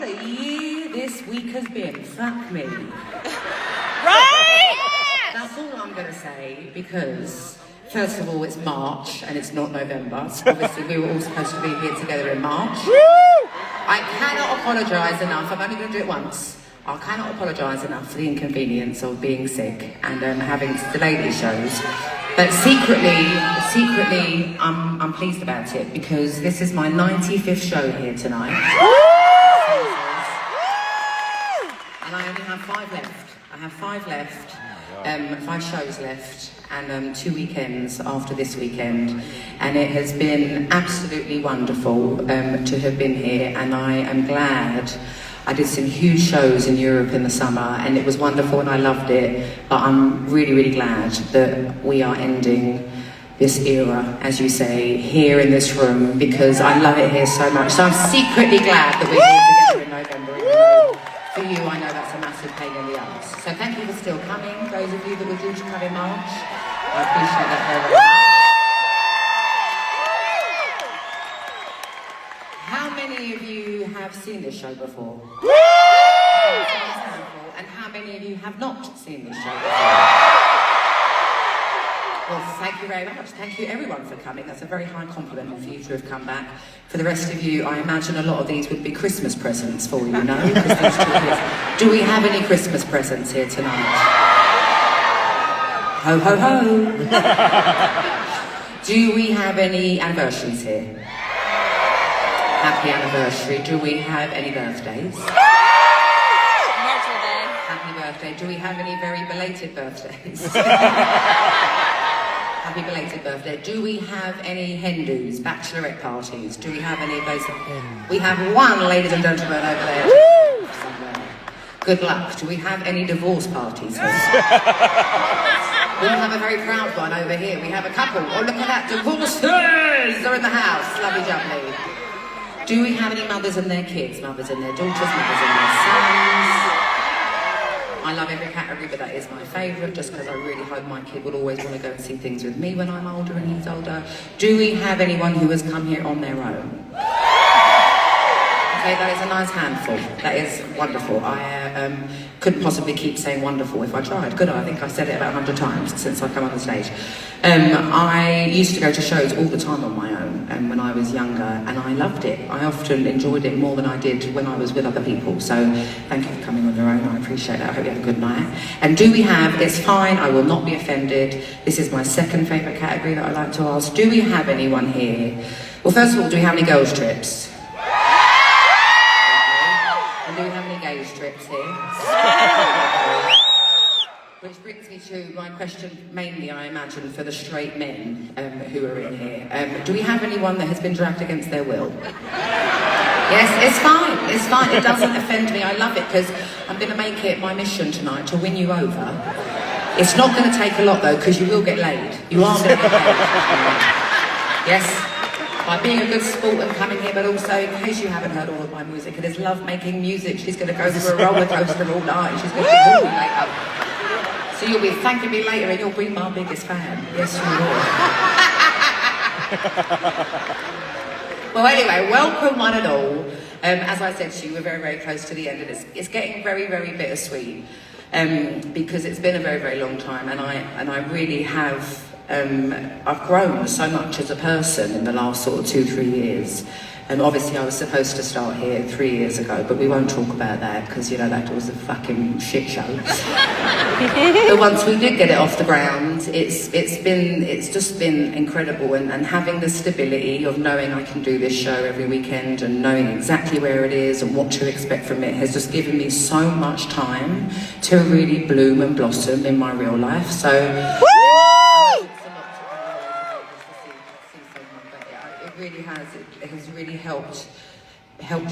What a year this week has been. Fuck me. Right? That's all I'm going to say, because first of all, it's March and it's not November. So obviously, we were all supposed to be here together in March. I cannot apologise enough. I'm only going to do it once. I cannot apologise enough for the inconvenience of being sick and having to delay these shows. But secretly, I'm pleased about it, because this is my 95th show here tonight. And I only have 5 left. I have 5 left, 5 shows left, and 2 weekends after this weekend. And it has been absolutely wonderful to have been here, and I am glad. I did some huge shows in Europe in the summer, and it was wonderful and I loved it, but I'm really, really glad that we are ending this era, as you say, here in this room, because I love it here so much. So I'm secretly glad that we're here together in November. For you, I know that's a massive pain in the arse. So thank you for still coming, those of you that were due to come in March. I appreciate that very, very much. How many of you have seen this show before? And how many of you have not seen this show before? Well, thank you very much. Thank you everyone for coming. That's a very high compliment for you to have come back. For the rest of you, I imagine a lot of these would be Christmas presents for you, no? Do we have any Christmas presents here tonight? Ho, ho, ho. Do we have any anniversaries here? Happy anniversary. Do we have any birthdays? Happy birthday. Do we have any very belated birthdays? Happy belated birthday. Do we have any hen do's, bachelorette parties? Do we have any of those? We have one, ladies and gentlemen, over there. Good luck. Do we have any divorce parties here? We have a very proud one over here. We have a couple. Oh, look at that. Divorces are in the house. Lovely jubbly. Do we have any mothers and their kids? Mothers and their daughters, mothers and their sons? I love every category, but that is my favourite, just because I really hope my kid will always want to go and see things with me when I'm older and he's older. Do we have anyone who has come here on their own? Okay, that is a nice handful. That is wonderful. I couldn't possibly keep saying wonderful if I tried, could I? I think I've said it about 100 times since I've come on the stage. I used to go to shows all the time on my own when I was younger, and I loved it. I often enjoyed it more than I did when I was with other people. So thank you for coming on your own. I appreciate that. I hope you have a good night. And do we have, it's fine, I will not be offended. This is my second favourite category that I like to ask. Do we have anyone here? Well, first of all, do we have any girls' trips? And do we have any gays trips here? Which brings me to my question, mainly, I imagine, for the straight men who are in here. Do we have anyone that has been dragged against their will? Yes, it's fine, it's fine. It doesn't offend me. I love it, because I'm going to make it my mission tonight to win you over. It's not going to take a lot, though, because you will get laid. You are going to get laid. Yes? By being a good sport and coming here, but also, in case you haven't heard all of my music, it is love making music. She's going to go through a roller coaster all night. She's going to be all later. So you'll be thanking me later and you'll be my biggest fan. Yes, you will. Well, anyway, welcome one and all. As I said to you, we're very, very close to the end, and it's getting very, very bittersweet, because it's been a very, very long time, and I really have, I've grown so much as a person in the last sort of 2-3 years. And obviously I was supposed to start here 3 years ago, but we won't talk about that, because, you know, that was a fucking shit show. But once we did get it off the ground, it's just been incredible, and having the stability of knowing I can do this show every weekend and knowing exactly where it is and what to expect from it has just given me so much time to really bloom and blossom in my real life. So it really has. It has really helped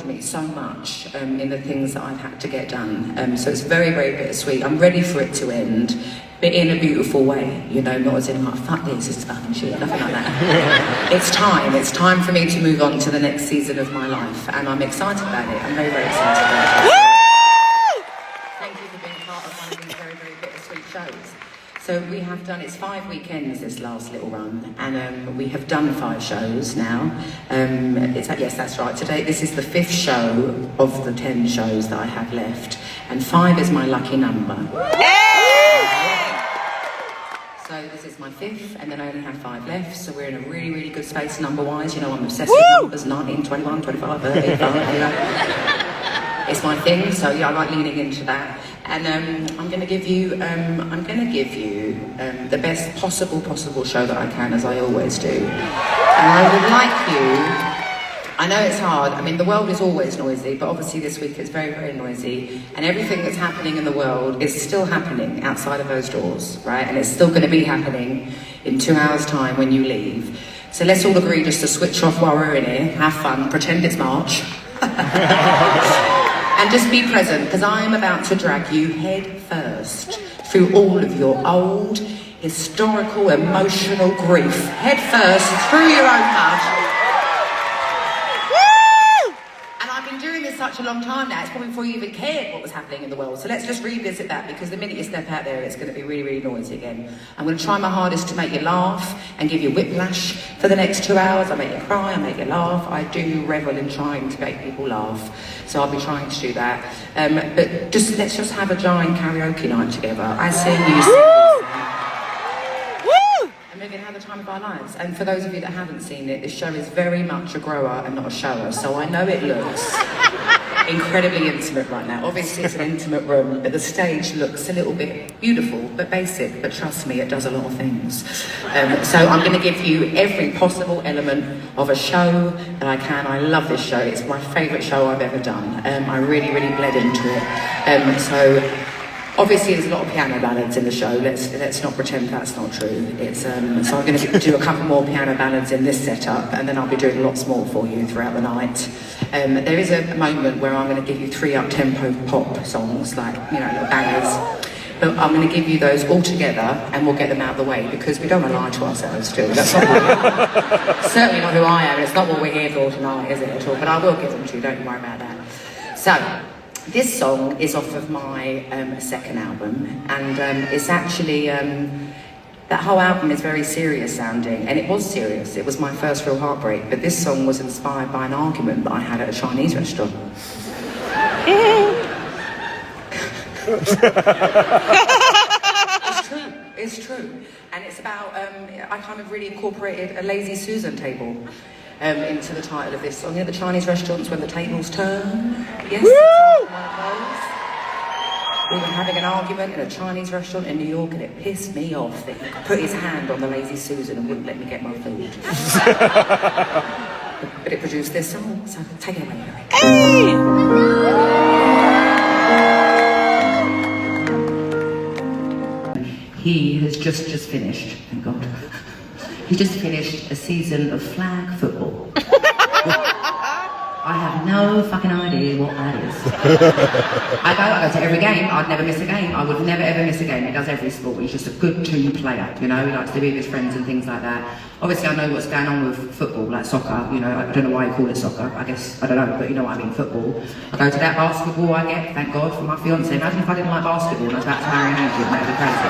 me so much in the things that I've had to get done. So it's very, very bittersweet. I'm ready for it to end, but in a beautiful way, you know, not as in like, fuck this is fucking shit, nothing like that. It's time for me to move on to the next season of my life, and I'm excited about it. I'm very, very excited about it. Thank you for being part of one of these very, very bittersweet shows. So we have done, it's 5 weekends this last little run, and we have done 5 shows now. Yes, that's right. Today, this is the 5th show of the 10 shows that I have left, and 5 is my lucky number. So this is my 5th, and then I only have 5 left, so we're in a really, really good space number-wise. You know, I'm obsessed with numbers, 19, 21, 25, 30, It's my thing, so yeah, I like leaning into that. And I'm going to give you the best possible show that I can, as I always do. And I would like you, I know it's hard, I mean the world is always noisy, but obviously this week it's very, very noisy, and everything that's happening in the world is still happening outside of those doors, right? And it's still going to be happening in 2 hours' time when you leave. So let's all agree just to switch off while we're in here, have fun, pretend it's March. And just be present, because I'm about to drag you head first through all of your old, historical, emotional grief. Head first through your own mud. And I've been doing this such a long time now, it's probably before you even cared what was happening in the world. So let's just revisit that, because the minute you step out there, it's going to be really, really noisy again. I'm going to try my hardest to make you laugh and give you whiplash for the next 2 hours. I make you cry, I make you laugh. I do revel in trying to make people laugh. So I'll be trying to do that. But let's just have a giant karaoke night together. I sing, you sing. And we're going to have the time of our lives. And for those of you that haven't seen it, this show is very much a grower and not a shower. So I know it looks incredibly intimate right now. Obviously it's an intimate room, but the stage looks a little bit beautiful, but basic. But trust me, it does a lot of things. So I'm going to give you every possible element of a show that I can. I love this show. It's my favourite show I've ever done. I really, really bled into it. So obviously there's a lot of piano ballads in the show. Let's not pretend that's not true. So I'm going to do a couple more piano ballads in this setup, and then I'll be doing lots more for you throughout the night. There is a moment where I'm going to give you 3 up-tempo pop songs, like, you know, little bangers. But I'm going to give you those all together, and we'll get them out of the way, because we don't want to lie to ourselves still. That's not certainly not who I am. It's not what we're here for tonight, is it at all? But I will give them to you, don't you worry about that. So, this song is off of my second album, and it's actually, that whole album is very serious sounding, and it was serious. It was my first real heartbreak, but this song was inspired by an argument that I had at a Chinese restaurant. It's true. And it's about, I kind of really incorporated a Lazy Susan table into the title of this song. You know, the Chinese restaurants when the tables turn? Yes, it's one of those. We were having an argument in a Chinese restaurant in New York, and it pissed me off that he put his hand on the Lazy Susan and wouldn't let me get my food. But it produced this song, so take it away, Eric. Hey! He has just finished, thank God. He just finished a season of flag football. I have no fucking idea what that is. I go to every game. I'd never miss a game. I would never ever miss a game. He does every sport. He's just a good team player, you know. He likes to be with his friends and things like that. Obviously, I know what's going on with football, like soccer. You know, I don't know why you call it soccer. I guess I don't know, but you know what I mean. Football. I go to that basketball. I get, thank God, for my fiance. Imagine if I didn't like basketball and I was about to marry an Asian. That'd be crazy.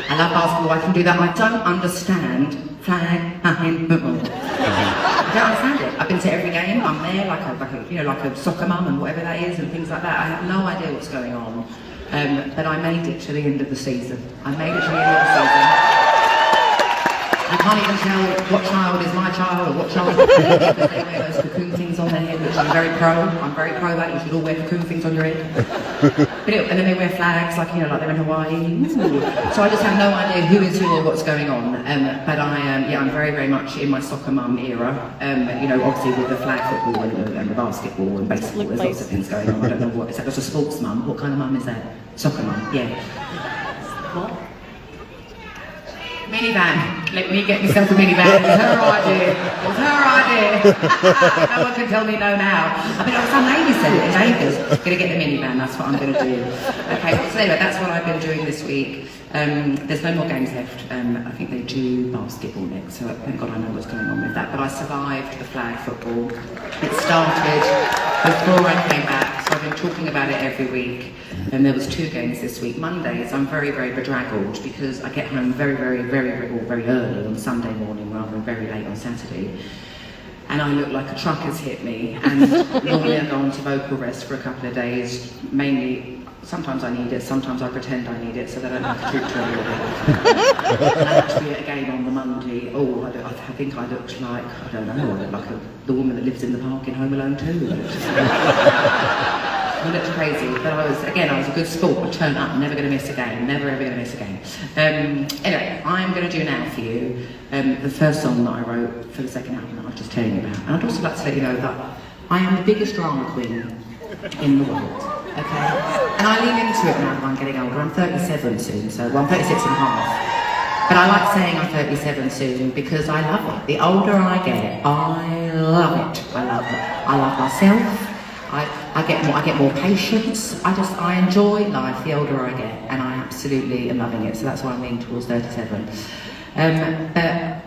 I love basketball. I can do that. I don't understand flag fucking football. I don't understand it. I've been to every game. I'm there like a soccer mum and whatever that is and things like that. I have no idea what's going on. But I made it to the end of the season. I made it to the end of the season. I can't even tell what child is my child or what child is their head, because they wear those cocoon things on their head, which I'm very pro. I'm very pro that. You should all wear cocoon things on your head. And then they wear flags, like, you know, like they're in Hawaii. So I just have no idea who is who or what's going on. But I'm very, very much in my soccer mum era. You know, obviously with the flag football and the basketball and baseball, there's lots of things going on. I don't know what, is that just a sports mum? What kind of mum is that? Soccer mum, yeah. What? Minivan. Let me get myself a minivan. It was her idea. It was her idea. No one can tell me no now. I mean, some lady said it in Vegas. Gonna get the minivan. That's what I'm gonna do. Okay. So anyway, that's what I've been doing this week. There's no more games left. I think they do basketball next, so thank God I know what's going on with that. But I survived the flag football. It started before I came back, so I've been talking about it every week. And there was 2 games this week. Mondays, I'm very, very bedraggled because I get home very early on Sunday morning rather than very late on Saturday. And I look like a truck has hit me. And normally I go on to vocal rest for a couple of days, mainly, sometimes I need it, sometimes I pretend I need it so that I don't have to talk to anybody. And actually at a game on the Monday, I think I looked like, I don't know, I looked like the woman that lives in the park in Home Alone 2. I looked crazy, but I was a good sport. I turned up, never going to miss a game, never ever going to miss a game. Anyway, I'm going to do now for you the first song that I wrote for the second album that I was just telling you about. And I'd also like to let you know that I am the biggest drama queen in the world, okay? And I lean into it now that I'm getting older. I'm 37 soon, well, I'm 36 and a half. But I like saying I'm 37 soon because I love it. The older I get, I love it. I love myself. I get more patience. I enjoy life the older I get, and I absolutely am loving it. So that's why I'm leaning towards 37. But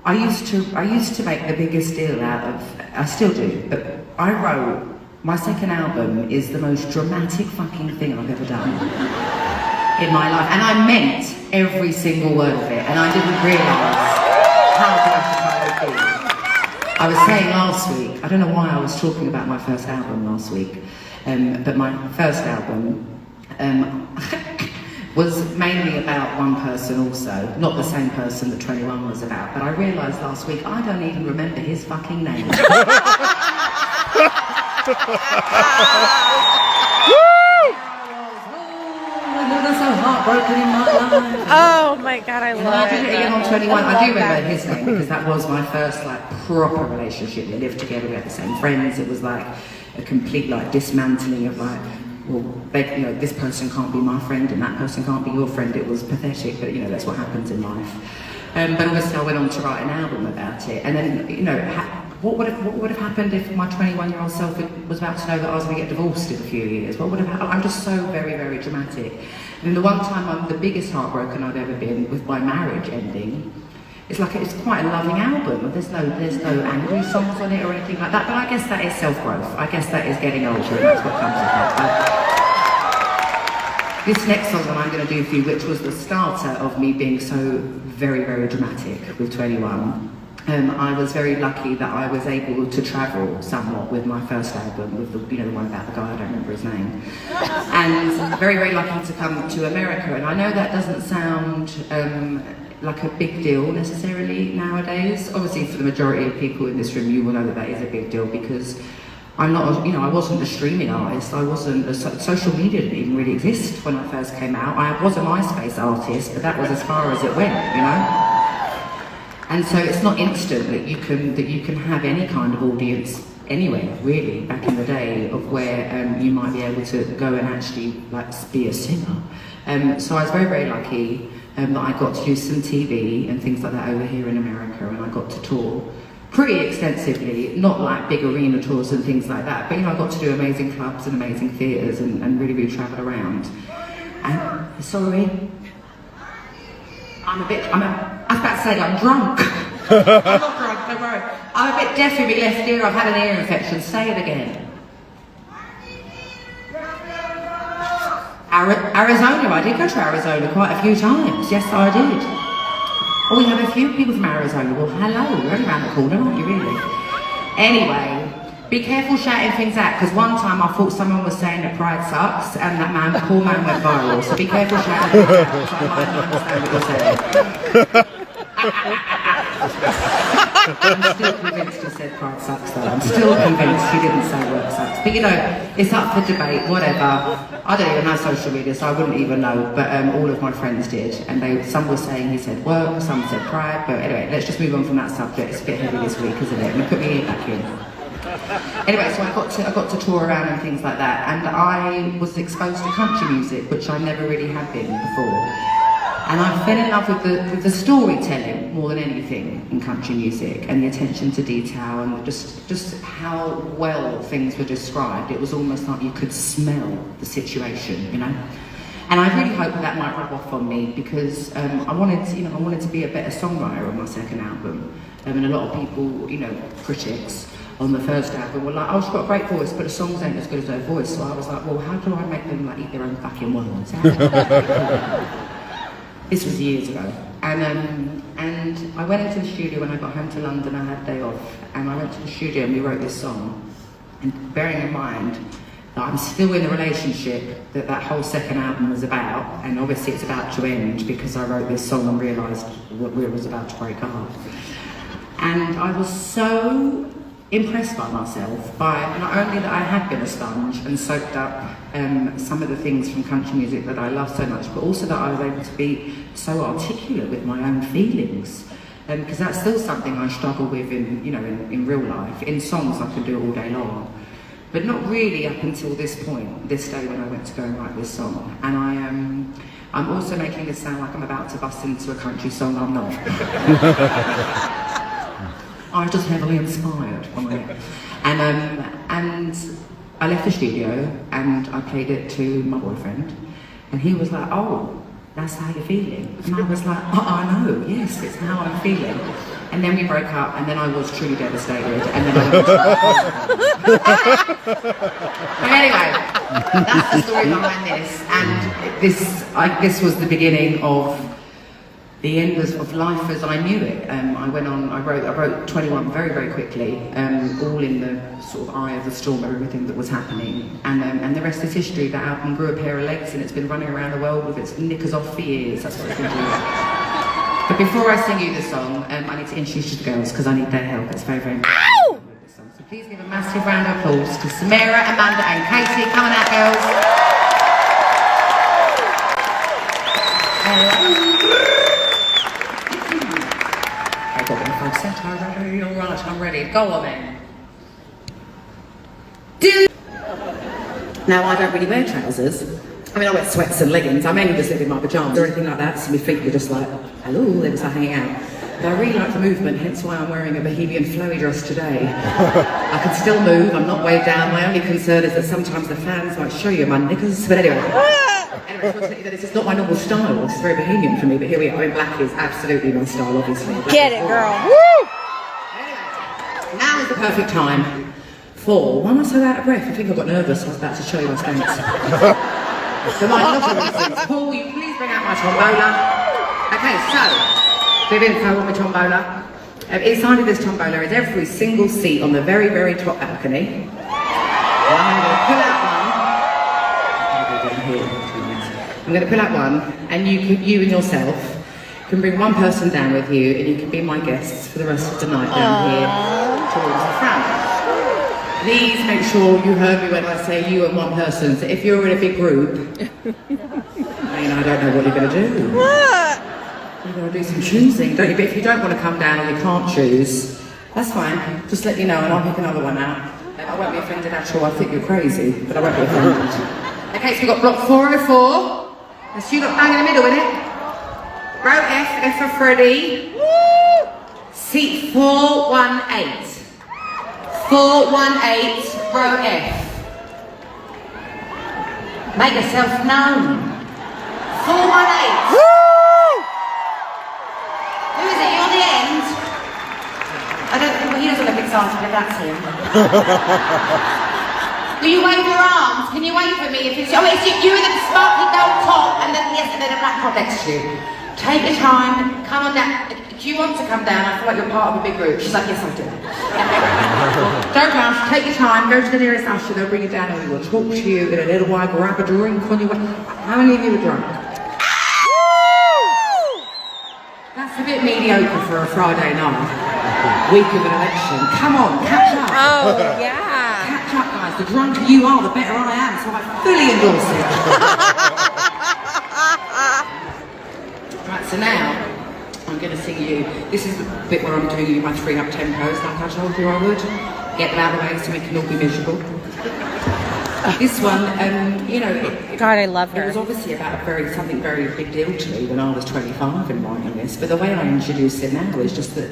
I used to make the biggest deal out of. I still do. But I wrote my second album is the most dramatic fucking thing I've ever done in my life, and I meant every single word of it, and I didn't realise how dramatic I would be. I was saying last week, I don't know why I was talking about my first album last week, but my first album was mainly about one person also, not the same person that 21 was about, but I realised last week I don't even remember his fucking name. So heartbroken in my life. Oh my god, I love it. I did it again on 21. I do remember his name because that was my first proper relationship. We lived together, we had the same friends. It was like a complete dismantling of this person can't be my friend and that person can't be your friend. It was pathetic, but that's what happens in life. But obviously I went on to write an album about it, and then what would have happened if my 21-year-old self was about to know that I was going to get divorced in a few years? What would have happened? I'm just so very, very dramatic. And the one time I'm the biggest heartbroken I've ever been with my marriage ending, it's quite a loving album. There's no angry songs on it or anything like that. But I guess that is self-growth. I guess that is getting older, and that's what comes with that. This next song that I'm going to do for you, which was the starter of me being so very, very dramatic with 21. I was very lucky that I was able to travel somewhat with my first album, with the one about the guy, I don't remember his name. And very, very lucky to come to America. And I know that doesn't sound like a big deal necessarily nowadays. Obviously for the majority of people in this room, you will know that is a big deal because I'm not, I wasn't a streaming artist. I wasn't, social media didn't even really exist when I first came out. I was a MySpace artist, but that was as far as it went, And so it's not instant that you can have any kind of audience anywhere, really, back in the day, of where you might be able to go and actually be a singer. So I was very, very lucky that I got to do some TV and things like that over here in America, and I got to tour pretty extensively, not big arena tours and things like that, but I got to do amazing clubs and amazing theatres and really, really travel around. And sorry, I was about to say I'm drunk. I'm not drunk, don't worry. I'm a bit deaf in my left ear, I've had an ear infection. Say it again. Arizona, I did go to Arizona quite a few times. Yes, I did. Oh, we have a few people from Arizona. Well, hello, you're only around the corner, aren't you, really? Anyway, be careful shouting things out, because one time I thought someone was saying that pride sucks, and that poor man went viral, so be careful shouting things out, because I might not understand what you're saying. I'm still convinced he said pride sucks, though. I'm still convinced he didn't say work sucks. But it's up for debate, whatever. I don't even have social media, so I wouldn't even know, but all of my friends did, and some were saying he said work, some said pride, but anyway, let's just move on from that subject. It's a bit heavy this week, isn't it? And put me back in. Anyway, so I got to tour around and things like that, and I was exposed to country music, which I never really had been before. And I fell in love with the storytelling more than anything in country music, and the attention to detail, and just how well things were described. It was almost like you could smell the situation, And I really hope that might rub off on me, because I wanted to be a better songwriter on my second album. And a lot of people, critics, on the first album were like, oh, she's got a great voice, but the songs ain't as good as her voice. So I was like, well, how do I make them like eat their own fucking words? This was years ago. And I went into the studio when I got home to London. I had a day off, and I went to the studio and we wrote this song. And bearing in mind that I'm still in a relationship that whole second album was about, and obviously it's about to end because I wrote this song and realised we was about to break up. And I was so impressed by myself, by not only that I had been a sponge and soaked up some of the things from country music that I love so much, but also that I was able to be so articulate with my own feelings. Because that's still something I struggle with in real life. In songs I can do it all day long. But not really up until this point, this day when I went to go and write this song. And I'm also making this sound like I'm about to bust into a country song. I'm not. I was just heavily inspired by it. And I left the studio and I played it to my boyfriend. And he was like, oh, that's how you're feeling. And I was like, oh, I know, yes, it's how I'm feeling. And then we broke up, and then I was truly devastated. And then I was But anyway, that's the story behind this. And this was the beginning of the end of life as I knew it. I wrote 21 very, very quickly, all in the sort of eye of the storm of everything that was happening. And the rest is history. That album grew a pair of legs and it's been running around the world with its knickers off for years. That's what it's been doing. But before I sing you the song, I need to introduce you to the girls because I need their help. It's very, very important. Ow! So please give a massive round of applause to Samira, Amanda and Katie. Come on out, girls. Alright, I'm ready. Go on then. Now, I don't really wear trousers. I mean, I wear sweats and leggings. I mainly just live in my pyjamas or anything like that, so my feet were just like, hello, they were like hanging out. But I really like the movement, hence why I'm wearing a bohemian flowy dress today. I can still move, I'm not weighed down. My only concern is that sometimes the fans might show you my knickers. But anyway, this is not my normal style. It's very bohemian for me, but here we are. I mean, black is absolutely my style, obviously. Get it, girl. Woo! Now is the perfect time for, why am I so out of breath? I think I got nervous. I was about to show you my stance. So my instruments. Paul, will you please bring out my tombola? Okay, so, bit of info on my tombola. Inside of this tombola is every single seat on the very, very top balcony. I'm going to pull out one. I'm going to pull out one, and you and yourself can bring one person down with you, and you can be my guests for the rest of the night down here towards the front. Please make sure you heard me when I say you and one person. So if you're in a big group, I don't know what you're going to do. What? You're going to do some choosing, don't you? But if you don't want to come down or you can't choose, that's fine. Just let me know and I'll pick another one out. I won't be offended at all. I think you're crazy, but I won't be offended. Okay, so we've got block 404. That's you got bang in the middle, innit? Row F for Freddie. Seat 418. 418, row F. Make yourself known. 418. Who is it? You on the end? I don't think, well, he doesn't look excited, but that's him. Will you wave your arms? Can you wave for me if it's you? Oh, it's you with the sparkly gold top and then, yes, and then a black top next to you. Take your time, come on down. Do you want to come down? I feel like you're part of a big group. She's like, yes, I do. Don't rush, take your time, go to the nearest usher, they'll bring you down and we will talk to you in a little while, grab a drink on your way. How many of you are drunk? That's a bit mediocre for a Friday night. Week of an election. Come on, catch up. Oh, yeah. Catch up, guys. The drunker you are, the better I am, so I fully endorse it. Right, so now, I'm going to sing you, this is the bit where I'm doing you my 3 up tempos like I told you I would. Get them out of the way so we can all be miserable. This one, God, I love her. It was obviously about something very big deal to me when I was 25 in writing this, but the way I introduce it now is just that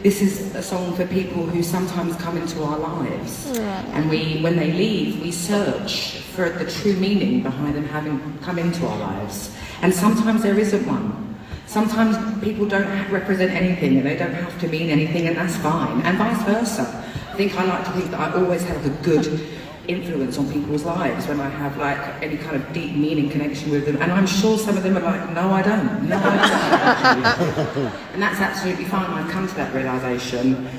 this is a song for people who sometimes come into our lives. And when they leave, we search for the true meaning behind them having come into our lives. And sometimes there isn't one. Sometimes people don't represent anything and they don't have to mean anything, and that's fine, and vice versa. I think I like to think that I always have a good influence on people's lives when I have like any kind of deep meaning connection with them, and I'm sure some of them are like, no I don't, no I don't actually. And that's absolutely fine. I've come to that realisation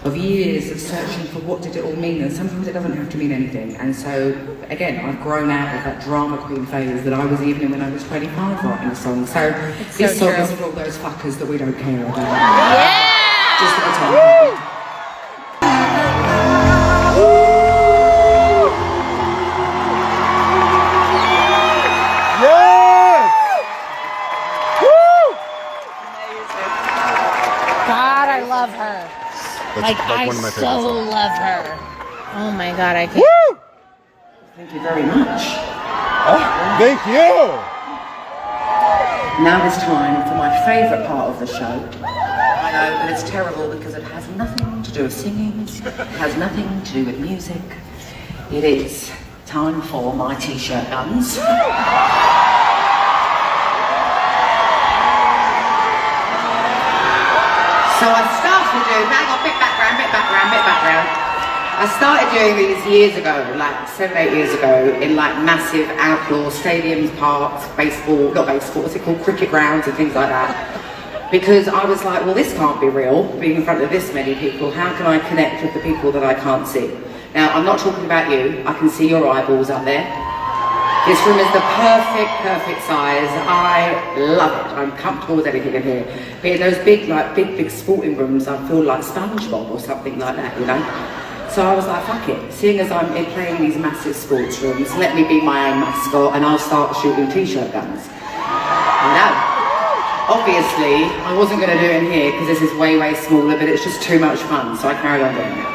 of years of searching for what did it all mean, and sometimes it doesn't have to mean anything. And so again, I've grown out of that drama queen phase that I was even in when I was 25 writing a song. So this song is for all those fuckers that we don't care about. Yeah! Just at a time. God, I love her. That's I one of my favorite so songs. love her. Oh my God, I can't. Woo! Thank you very much. Oh, thank you! Now it's time for my favourite part of the show. I know, but it's terrible because it has nothing to do with singing, it has nothing to do with music. It is time for my t-shirt guns. So I started doing, hang on, bit background. I started doing these years ago, like 7-8 years ago, in like massive outdoor stadiums, parks, not baseball, what's it called, cricket grounds and things like that. Because I was like, well, this can't be real, being in front of this many people. How can I connect with the people that I can't see? Now, I'm not talking about you. I can see your eyeballs up there. This room is the perfect size. I love it. I'm comfortable with anything in here. But in those big sporting rooms, I feel like SpongeBob or something like that, you know? So I was like, fuck it. Seeing as I'm playing these massive sports rooms, let me be my own mascot and I'll start shooting t-shirt guns. I know. Obviously, I wasn't going to do it in here because this is way smaller, but it's just too much fun, so I carried on doing it.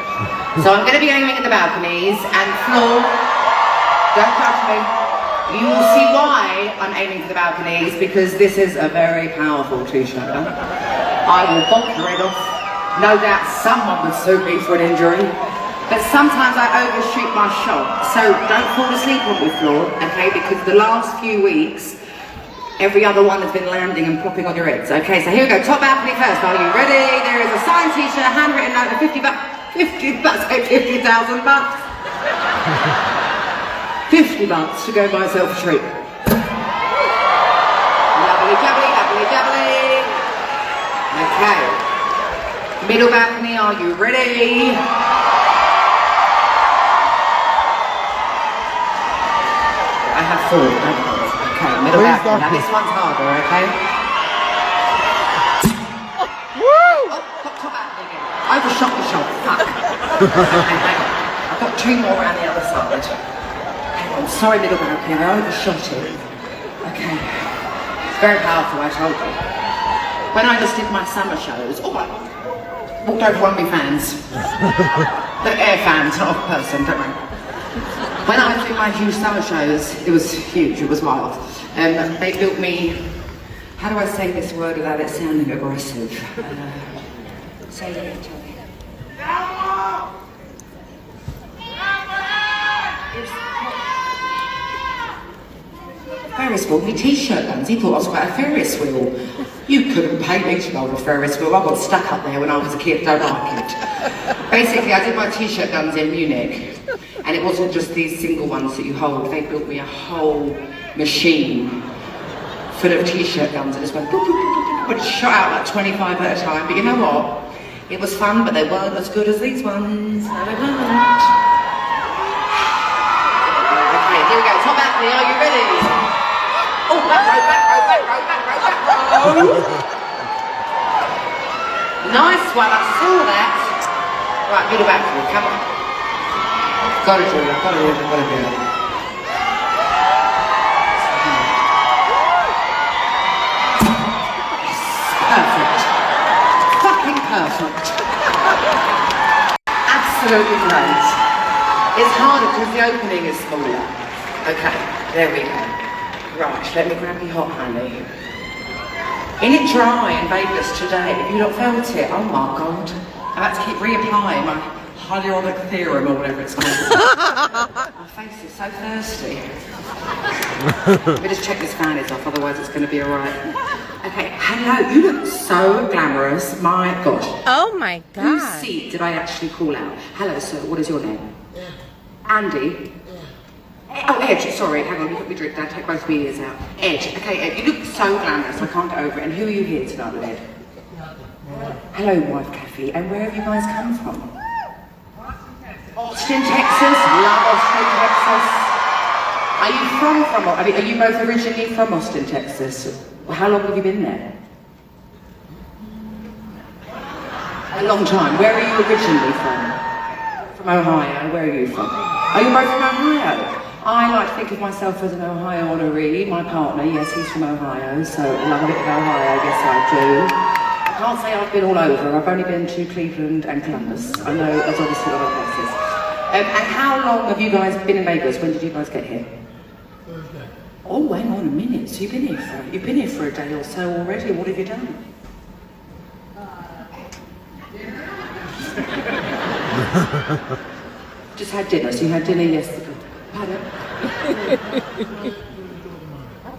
So I'm going to be aiming at the balconies and floor. Don't touch me. You will see why I'm aiming for the balconies, because this is a very powerful t-shirt gun. I will bonk your head off. No doubt someone would sue me for an injury, but sometimes I overshoot my shot. So don't fall asleep on the floor, okay, because the last few weeks, every other one has been landing and plopping on your heads. Okay, so here we go, top balcony first. Are you ready? There is a signed t-shirt, handwritten note of 50 bucks, 50,000 bucks. 50 bucks to go buy myself a treat. Lovely jubbly. Okay. Middle balcony, are you ready? I have 4, okay, middle balcony. Now this one's harder, okay? Woo! Top balcony again. Overshot the shot, fuck. Hang on. I've got 2 more around the other side. I'm sorry, middle balcony, I overshot it. Okay. It's very powerful, I told you. When I just did my summer shows, walked over one of my fans. They're air fans, not a person, don't worry. When I was doing my huge summer shows, it was huge, it was wild. They built me, how do I say this word without it sounding aggressive? Say it again, tell me. Ferris wheel, me t-shirt guns. He thought I was about a Ferris wheel. You couldn't pay me to go on a Ferris wheel. I got stuck up there when I was a kid, don't like it. Basically, I did my t-shirt guns in Munich, and it wasn't just these single ones that you hold. They built me a whole machine full of t-shirt guns and just went boop, boop, boop, boop, and shot out like 25 at a time. But you know what? It was fun, but they weren't as good as these ones. No, they weren't. Okay, here we go. Top balcony, are you ready? Oh, back row. Nice one, I saw that. Right, middle balcony, come on. Gotta do it. Perfect. Fucking perfect. Absolutely great. It's harder because the opening is smaller. Okay, there we go. Right, let me grab your hot honey. In it dry in Vegas today, have you not felt it? Oh my God. I had to keep reapplying my hyaluronic theorem or whatever it's called. My face is so thirsty. Let me just check this fan is off, otherwise it's going to be alright. Okay, hello, you look so glamorous, my gosh. Oh my Whose God. seat did I actually call out? Hello, sir, what is your name? Andy? Oh, Ed, sorry, hang on, you put me drink down, take both my ears out. Ed, okay, Ed, you look so glamorous, I can't get over it. And who are you here tonight with, Ed? Hello, wife Kathy, and where have you guys come from? Austin, Texas, love Austin, Texas. Are you I mean, are you both originally from Austin, Texas? How long have you been there? A long time. Where are you originally from? From Ohio. Where are you from? Are you both from Ohio? I like to think of myself as an Ohio honoree. My partner, yes, he's from Ohio, so I love a bit of Ohio, yes I do. I can't say I've been all over. I've only been to Cleveland and Columbus. I know there's obviously a lot of places. And how long have you guys been in Vegas? When did you guys get here? Thursday. Oh, hang on a minute. So you've been here for a day or so already. What have you done? Just had dinner. So you had dinner yesterday. Pardon?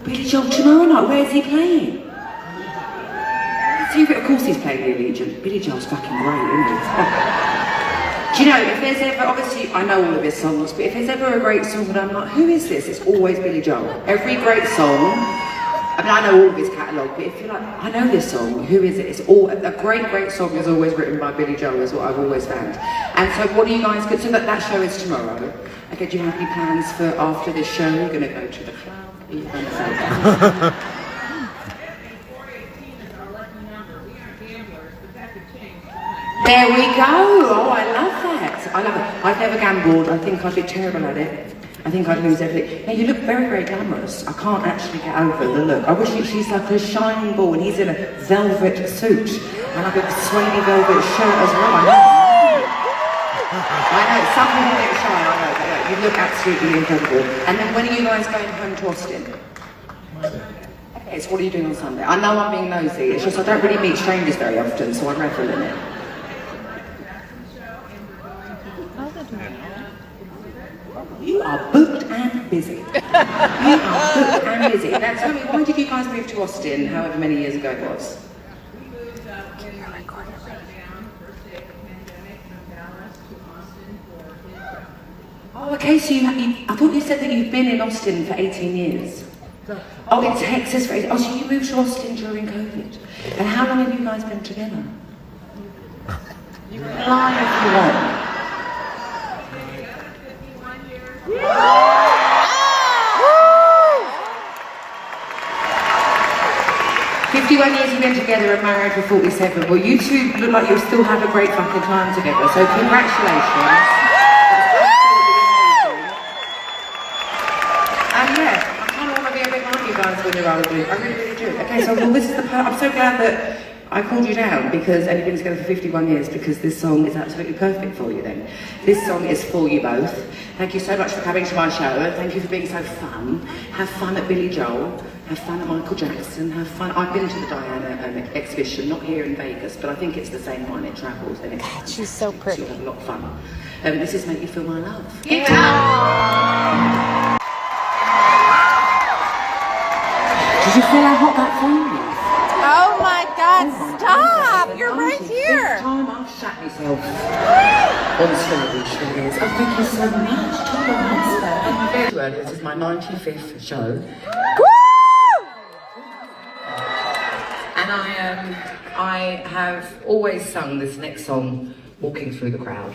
Billy Joel tomorrow night. Where's he playing? Of course he's playing the Allegiant. Billy Joel's fucking great, isn't he? Do you know, if there's ever, obviously I know all of his songs, but if there's ever a great song that I'm like, who is this? It's always Billy Joel. Every great song, I mean, I know all of his catalogue, but if you're like, I know this song, who is it? It's all, a great song is always written by Billy Joel, is what I've always found. And so what do you guys, so that show is tomorrow. Okay, do you have any plans for after this show? You're going to go to the club? Are you going to say that? There we go. Oh, I love that. I love it. I've never gambled. I think I'd be terrible at it. I think I'd lose everything. Now, you look very, very glamorous. I can't actually get over the look. I wish she's like a shining ball and he's in a velvet suit and like a suede velvet shirt as well. I know, some people get shy, I know, but you look absolutely incredible. And then when are you guys going home to Austin? Okay, so what are you doing on Sunday? I know I'm being nosy. It's just I don't really meet strangers very often, so I'd revel in it. You are booked and busy. You are booked and busy. Now tell me, why did you guys move to Austin, however many years ago it was? Oh, okay, so I thought you said that you've been in Austin for 18 years. Oh, in Texas for 18 years. Oh, so you moved to Austin during COVID. And how long have you guys been together? You can lie if you want. 51 years you've been together and married for 47. Well, you two look like you'll still have a great fucking time together, so congratulations. That's absolutely amazing. And yeah, I kind of want to be a bit like you guys when you're older. I really, really do. Okay, so well, this is the part. I'm so glad that I called you down because, and you've been together for 51 years because this song is absolutely perfect for you then. This song is for you both. Thank you so much for coming to my show and thank you for being so fun. Have fun at Billy Joel, have fun at Michael Jackson, have fun. I've been to the Diana exhibition, not here in Vegas, but I think it's the same one, it travels. And She's so pretty. You'll have a lot of fun. This is Make You Feel My Love. Yeah. Did you feel how hot that phone is? Oh my God, stop! You're right here. Time I've shat myself on stage. Oh, thank you so much. This is my 95th show. And I have always sung this next song walking through the crowd.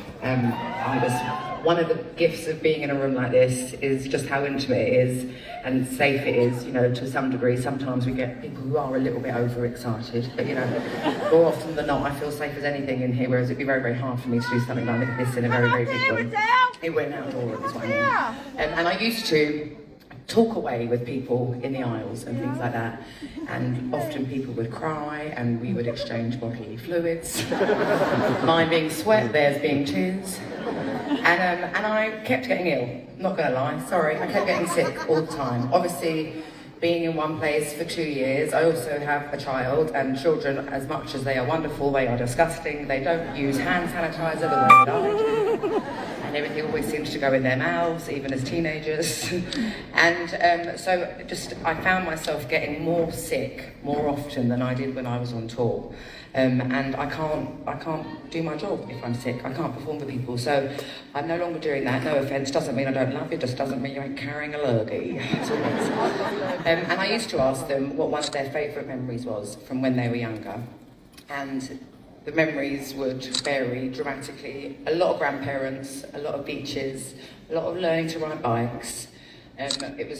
One of the gifts of being in a room like this is just how intimate it is and safe it is, you know, to some degree. Sometimes we get people who are a little bit overexcited, but you know, more often than not, I feel safe as anything in here, whereas it'd be very, very hard for me to do something like this in a very, very big room. It went outdoor, is what I mean. And I used to talk away with people in the aisles and things like that, and often people would cry and we would exchange bodily fluids, mine being sweat, theirs being tears, and I kept getting ill, not gonna lie, sorry, I kept getting sick all the time. Obviously, being in one place for 2 years, I also have a child, and children, as much as they are wonderful, they are disgusting, they don't use hand sanitizer the way that I do. And everything always seems to go in their mouths, even as teenagers. And so I found myself getting more sick more often than I did when I was on tour. And I can't do my job if I'm sick. I can't perform for people. So I'm no longer doing that. No offence, doesn't mean I don't love you, just doesn't mean you ain't carrying a lurgy. That's all it is. And I used to ask them what one of their favourite memories was from when they were younger. And the memories would vary dramatically. A lot of grandparents, a lot of beaches, a lot of learning to ride bikes. Those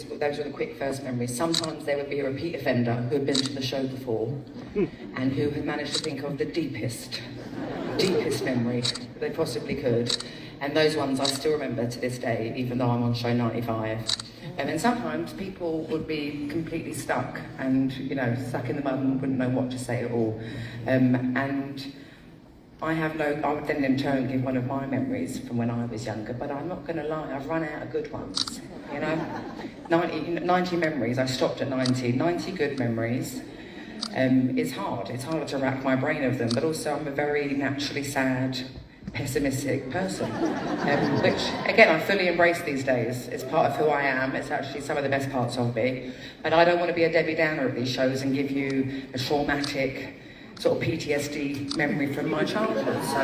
were the quick first memories. Sometimes there would be a repeat offender who had been to the show before and who had managed to think of the deepest memory they possibly could. And those ones I still remember to this day, even though I'm on show 95. And sometimes people would be completely stuck and, stuck in the mud and wouldn't know what to say at all. And I would then in turn give one of my memories from when I was younger, but I'm not going to lie, I've run out of good ones, 90 memories, I stopped at 90. 90 good memories. It's harder to rack my brain of them, but also I'm a very naturally sad, pessimistic person, which again I fully embrace these days. It's part of who I am. It's actually some of the best parts of me, but I don't want to be a Debbie Downer at these shows and give you a traumatic sort of PTSD memory from my childhood. So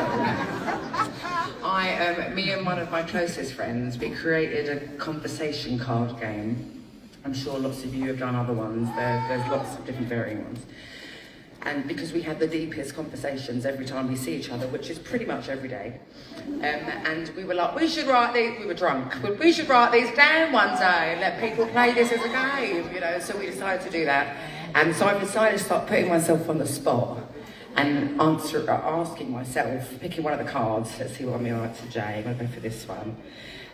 me and one of my closest friends, we created a conversation card game. I'm sure lots of you have done other ones. There's lots of different varying ones. And because we had the deepest conversations every time we see each other, which is pretty much every day. And we were like, we should write these, we were drunk, but we should write these down one day and let people play this as a game, so we decided to do that. And so I decided to start putting myself on the spot and asking myself, picking one of the cards, let's see what I'm going to to Jay, I'm going to go for this one.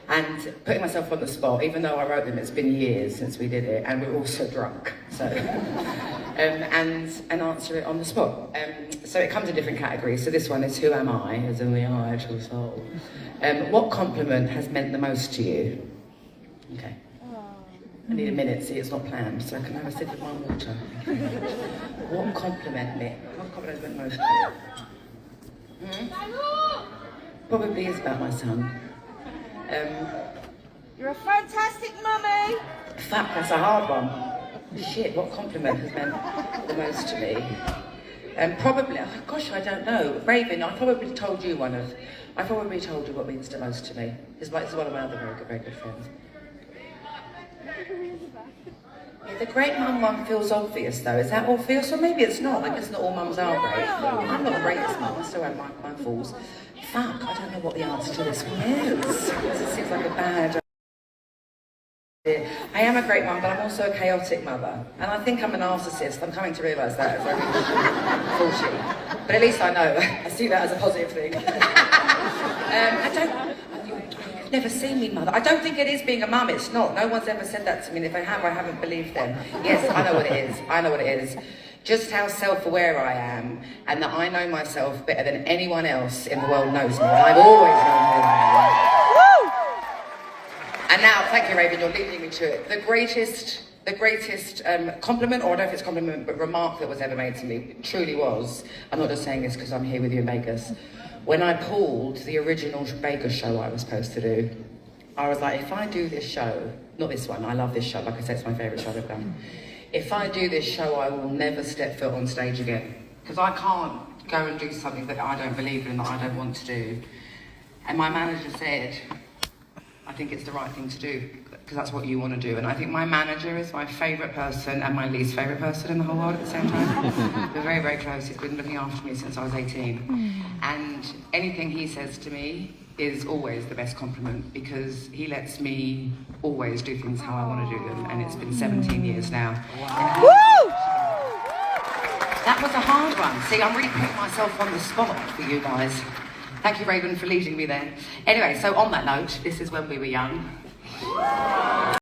And putting myself on the spot, even though I wrote them, it's been years since we did it, and we're also drunk, so, and answer it on the spot. So it comes in different categories. So this one is, who am I, as in the actual soul. What compliment has meant the most to you? Okay. I need a minute, see, it's not planned, so I can have a sip of my water. What compliment has meant most to you? Probably is about my son. You're a fantastic mummy. Fuck, that's a hard one. Shit, what compliment has meant the most to me? Probably, I don't know. Raven, I probably told you what means the most to me. This is one of my other very good friends. Yeah, the great mum one feels obvious though. Is that obvious? Or maybe it's not. I guess not all mums are great. I'm not the greatest mum. I still have my faults. Fuck, I don't know what the answer to this one is. It seems like a bad idea. I am a great mum, but I'm also a chaotic mother. And I think I'm a narcissist. I'm coming to realise that as I reach 40. But at least I know. I see that as a positive thing. You've never seen me, mother. I don't think it is being a mum. It's not. No one's ever said that to me. And if I have, I haven't believed them. Yes, I know what it is. Just how self-aware I am, and that I know myself better than anyone else in the world knows me. I've always known who I am. And now, thank you, Raven, you're leading me to it. The greatest compliment, or I don't know if it's compliment, but remark that was ever made to me, truly was, I'm not just saying this because I'm here with you in Vegas, when I pulled the original Vegas show I was supposed to do, I was like, if I do this show, not this one, I love this show, like I said, it's my favourite show I've done. If I do this show, I will never step foot on stage again. Because I can't go and do something that I don't believe in, that I don't want to do. And my manager said, I think it's the right thing to do, because that's what you want to do. And I think my manager is my favourite person and my least favourite person in the whole world at the same time. We're very, very close. He's been looking after me since I was 18. And anything he says to me is always the best compliment, because he lets me always do things how I want to do them, and it's been 17 years now. Wow. That was a hard one. See, I'm really putting myself on the spot for you guys. Thank you, Raven, for leading me there. Anyway, so on that note, this is when we were young.